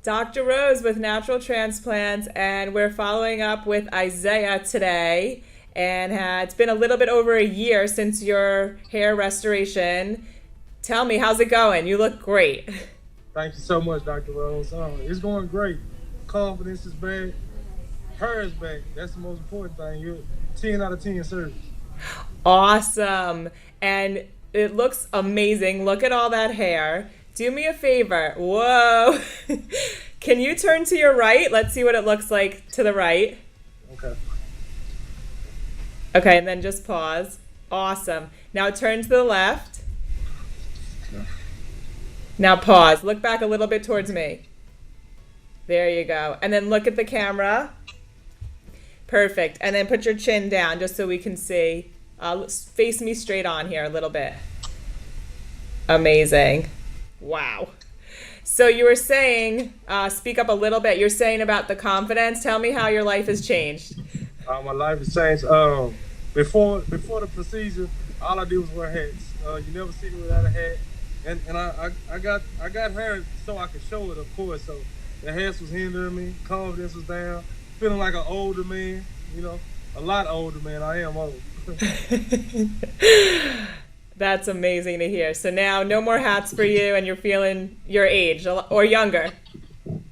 Dr. Rose with Natural Transplants, and we're following up with Isiah today. And it's been a little bit over a year since your hair restoration. Tell me, how's it going? You look great. Thank you so much, Dr. Rose. It's going great. Confidence is back. Hair is back. That's the most important thing. You're 10 out of 10 service. Awesome. And it looks amazing. Look at all that hair. Do me a favor. Whoa. Can you turn to your right? Let's see what it looks like to the right. Okay. Okay, and then just pause. Awesome. Now turn to the left. Now pause. Look back a little bit towards me. There you go. And then look at the camera. Perfect. And then put your chin down just so we can see. Face me straight on here a little bit. Amazing. Wow. So you were saying, speak up a little bit. You're saying about the confidence. Tell me how your life has changed. My life has changed. Before the procedure, all I did was wear hats. You never see me without a hat. And I got hair so I could show it, of course. So the hats was hindering me. Confidence was down. Feeling like an older man. You know, a lot older man. I am old. That's amazing to hear. So now no more hats for you, and you're feeling your age or younger.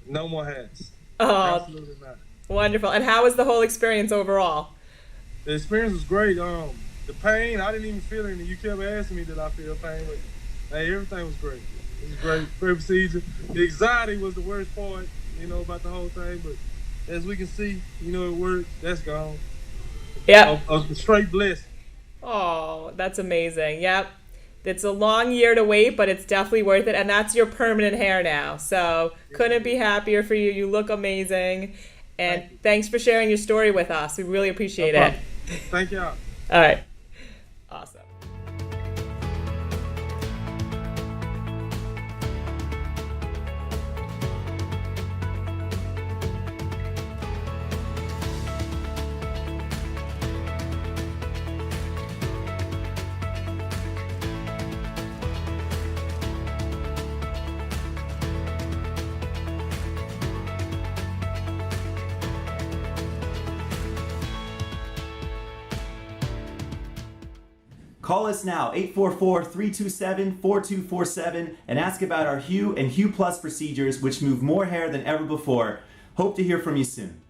No more hats. Oh, absolutely not. Wonderful. And how was the whole experience overall? The experience was great. The pain, I didn't even feel anything. You kept asking me did I feel pain, but hey, everything was great. It was great procedure. The anxiety was the worst part, about the whole thing. But as we can see, it worked. That's gone. Yeah. A straight blessing. Oh, that's amazing. Yep. It's a long year to wait, but it's definitely worth it. And that's your permanent hair now. So couldn't be happier for you. You look amazing. And thanks for sharing your story with us. We really appreciate it. Thank y'all. All right. Awesome. Call us now, 844-327-4247, and ask about our Hue and Hue Plus procedures, which move more hair than ever before. Hope to hear from you soon.